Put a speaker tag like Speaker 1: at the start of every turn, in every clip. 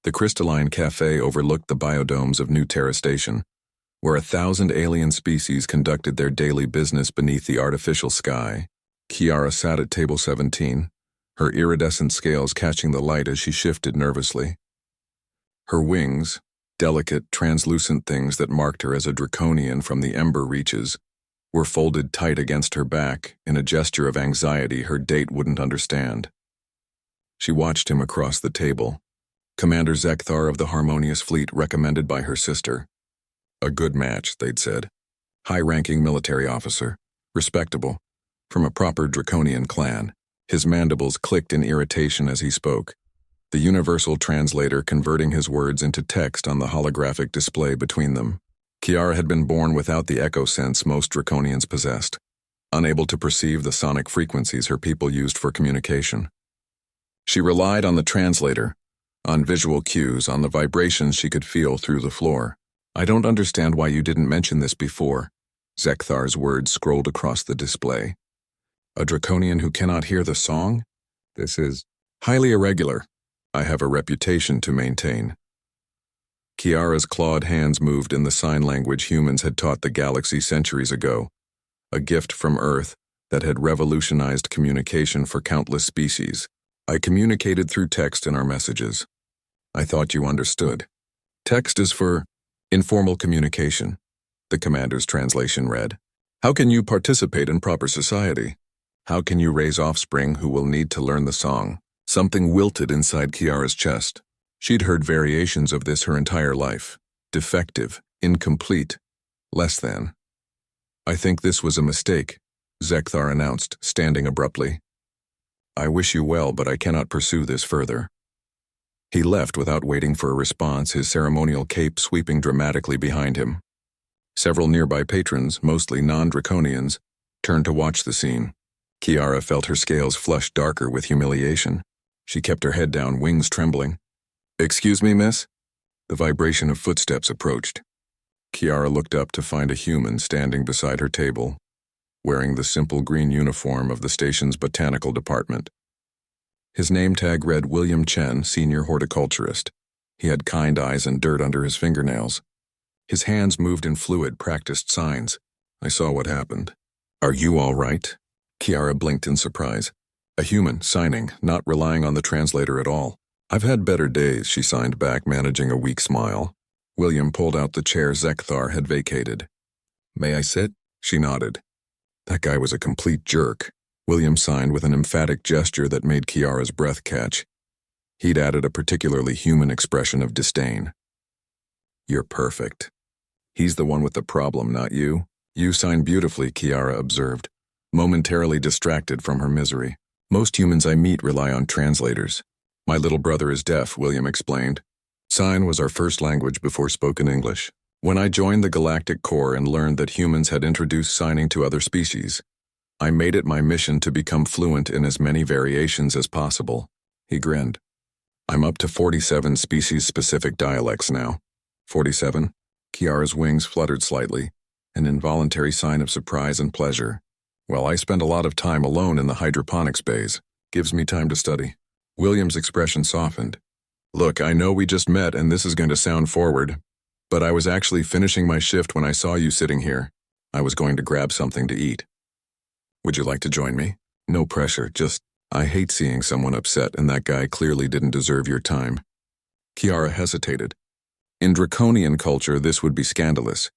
Speaker 1: The crystalline cafe overlooked the biodomes of New Terra Station, where 1,000 alien species conducted their daily business beneath the artificial sky. Kiara sat at table 17, her iridescent scales catching the light as she shifted nervously. Her wings, delicate, translucent things that marked her as a draconian from the ember reaches, were folded tight against her back in a gesture of anxiety her date wouldn't understand. She watched him across the table. Commander Zekthar of the Harmonious Fleet recommended by her sister. A good match, they'd said. High-ranking military officer. Respectable. From a proper draconian clan. His mandibles clicked in irritation as he spoke, the universal translator converting his words into text on the holographic display between them. Kiara had been born without the echo sense most draconians possessed, unable to perceive the sonic frequencies her people used for communication. She relied on the translator, on visual cues, on the vibrations she could feel through the floor. I don't understand why you didn't mention this before. Zekthar's words scrolled across the display. A draconian who cannot hear the song? This is highly irregular. I have a reputation to maintain. Kiara's clawed hands moved in the sign language humans had taught the galaxy centuries ago, a gift from Earth that had revolutionized communication for countless species. I communicated through text in our messages. I thought you understood. Text is for informal communication, the commander's translation read. How can you participate in proper society? How can you raise offspring who will need to learn the song? Something wilted inside Kiara's chest. She'd heard variations of this her entire life. Defective, incomplete, less than. I think this was a mistake, Zekthar announced, standing abruptly. I wish you well, but I cannot pursue this further. He left without waiting for a response, his ceremonial cape sweeping dramatically behind him. Several nearby patrons, mostly non-draconians, turned to watch the scene. Kiara felt her scales flush darker with humiliation. She kept her head down, wings trembling. Excuse me, miss? The vibration of footsteps approached. Kiara looked up to find a human standing beside her table, wearing the simple green uniform of the station's botanical department. His name tag read William Chen, senior horticulturist. He had kind eyes and dirt under his fingernails. His hands moved in fluid, practiced signs. I saw what happened. Are you all right? Kiara blinked in surprise. A human, signing, not relying on the translator at all. I've had better days, she signed back, managing a weak smile. William pulled out the chair Zekthar had vacated. May I sit? She nodded. That guy was a complete jerk. William signed with an emphatic gesture that made Kiara's breath catch. He'd added a particularly human expression of disdain. You're perfect. He's the one with the problem, not you. You sign beautifully, Kiara observed, momentarily distracted from her misery. Most humans I meet rely on translators. My little brother is deaf, William explained. Sign was our first language before spoken English. When I joined the Galactic Corps and learned that humans had introduced signing to other species, I made it my mission to become fluent in as many variations as possible. He grinned. I'm up to 47 species-specific dialects now. 47? Kiara's wings fluttered slightly, an involuntary sign of surprise and pleasure. Well, I spend a lot of time alone in the hydroponics bays. Gives me time to study. William's expression softened. Look, I know we just met and this is going to sound forward, but I was actually finishing my shift when I saw you sitting here. I was going to grab something to eat. Would you like to join me? No pressure, just, I hate seeing someone upset and that guy clearly didn't deserve your time. Kiara hesitated. In draconian culture, this would be scandalous,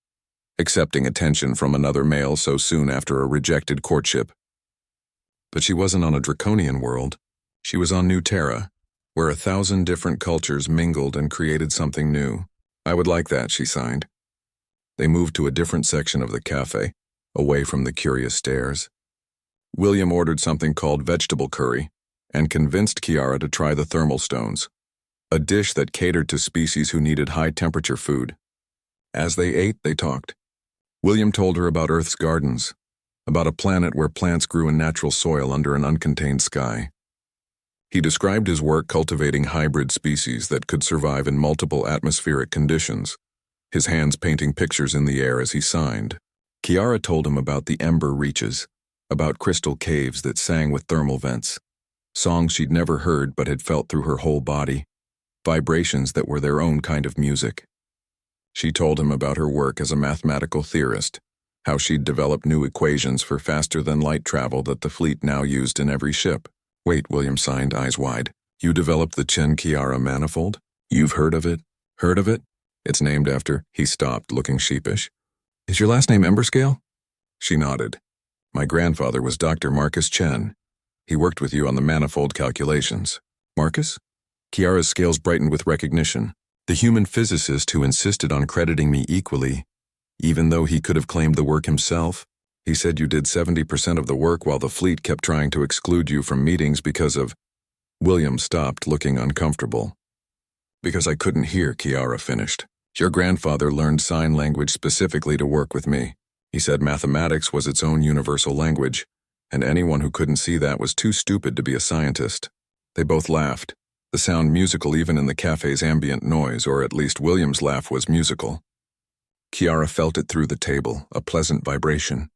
Speaker 1: accepting attention from another male so soon after a rejected courtship. But she wasn't on a draconian world. She was on New Terra, where 1,000 different cultures mingled and created something new. I would like that, she signed. They moved to a different section of the cafe, away from the curious stares. William ordered something called vegetable curry and convinced Kiara to try the thermal stones, a dish that catered to species who needed high-temperature food. As they ate, they talked. William told her about Earth's gardens, about a planet where plants grew in natural soil under an uncontained sky. He described his work cultivating hybrid species that could survive in multiple atmospheric conditions, his hands painting pictures in the air as he signed. Kiara told him about the ember reaches, about crystal caves that sang with thermal vents, songs she'd never heard but had felt through her whole body. vibrations that were their own kind of music. She told him about her work as a mathematical theorist, how she'd developed new equations for faster-than-light travel that the fleet now used in every ship. Wait, William signed, eyes wide. You developed the Chen-Kiara manifold? You've heard of it? Heard of it? It's named after... He stopped, looking sheepish. Is your last name Emberscale? She nodded. My grandfather was Dr. Marcus Chen. He worked with you on the manifold calculations. Marcus? Kiara's scales brightened with recognition. The human physicist who insisted on crediting me equally, even though he could have claimed the work himself. He said you did 70% of the work while the fleet kept trying to exclude you from meetings because of... William stopped, looking uncomfortable. Because I couldn't hear, Kiara finished. Your grandfather learned sign language specifically to work with me. He said mathematics was its own universal language, and anyone who couldn't see that was too stupid to be a scientist. They both laughed. The sound musical even in the cafe's ambient noise, or at least William's laugh was musical. Kiara felt it through the table, a pleasant vibration.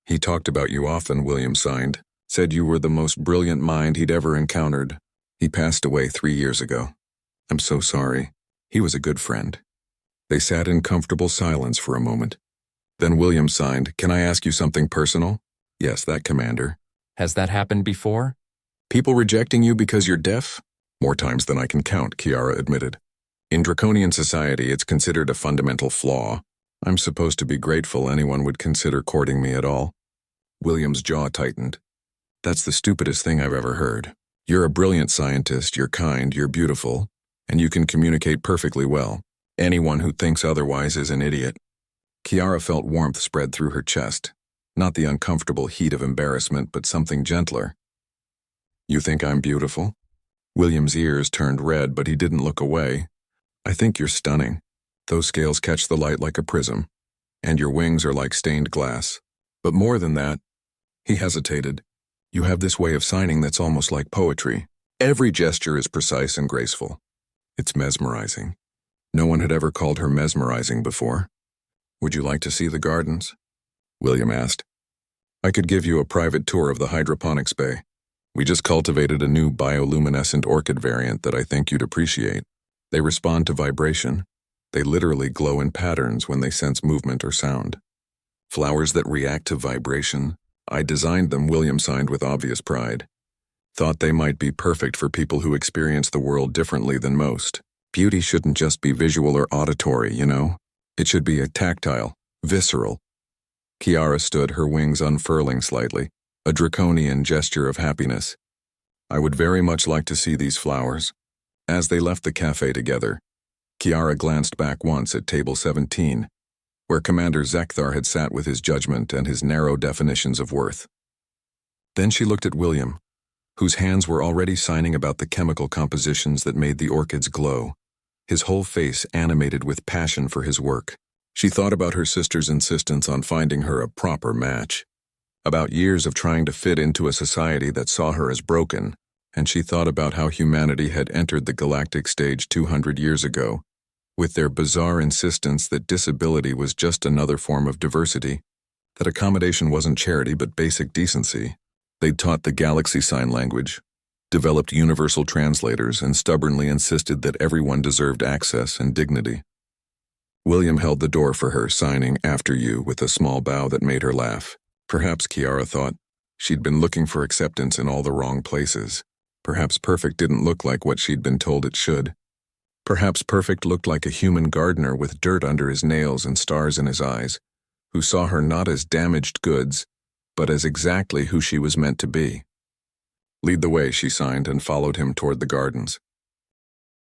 Speaker 1: He talked about you often, William signed. Said you were the most brilliant mind he'd ever encountered. He passed away 3 years ago. I'm so sorry. He was a good friend. They sat in comfortable silence for a moment. Then William signed, Can I ask you something personal? Yes, that, Commander.
Speaker 2: Has that happened before?
Speaker 1: People rejecting you because you're deaf? More times than I can count, Kiara admitted. In Draconian society, it's considered a fundamental flaw. I'm supposed to be grateful anyone would consider courting me at all. William's jaw tightened. That's the stupidest thing I've ever heard. You're a brilliant scientist, you're kind, you're beautiful, and you can communicate perfectly well. Anyone who thinks otherwise is an idiot. Kiara felt warmth spread through her chest. Not the uncomfortable heat of embarrassment, but something gentler. You think I'm beautiful? William's ears turned red, but he didn't look away. I think you're stunning. Those scales catch the light like a prism, and your wings are like stained glass. But more than that, he hesitated. You have this way of signing that's almost like poetry. Every gesture is precise and graceful. It's mesmerizing. No one had ever called her mesmerizing before. Would you like to see the gardens? William asked. I could give you a private tour of the hydroponics bay. We just cultivated a new bioluminescent orchid variant that I think you'd appreciate. They respond to vibration. They literally glow in patterns when they sense movement or sound. Flowers that react to vibration. I designed them, William signed with obvious pride. Thought they might be perfect for people who experience the world differently than most. Beauty shouldn't just be visual or auditory, you know? It should be tactile, visceral. Kiara stood, her wings unfurling slightly, a draconian gesture of happiness. I would very much like to see these flowers. As they left the cafe together, Kiara glanced back once at table 17, where Commander Zekthar had sat with his judgment and his narrow definitions of worth. Then she looked at William, whose hands were already signing about the chemical compositions that made the orchids glow, his whole face animated with passion for his work. She thought about her sister's insistence on finding her a proper match, about years of trying to fit into a society that saw her as broken, and she thought about how humanity had entered the galactic stage 200 years ago, with their bizarre insistence that disability was just another form of diversity, that accommodation wasn't charity but basic decency. They'd taught the galaxy sign language, developed universal translators, and stubbornly insisted that everyone deserved access and dignity. William held the door for her, signing after you with a small bow that made her laugh. Perhaps, Kiara thought, she'd been looking for acceptance in all the wrong places. Perhaps perfect didn't look like what she'd been told it should. Perhaps perfect looked like a human gardener with dirt under his nails and stars in his eyes, who saw her not as damaged goods, but as exactly who she was meant to be. Lead the way, she signed, and followed him toward the gardens.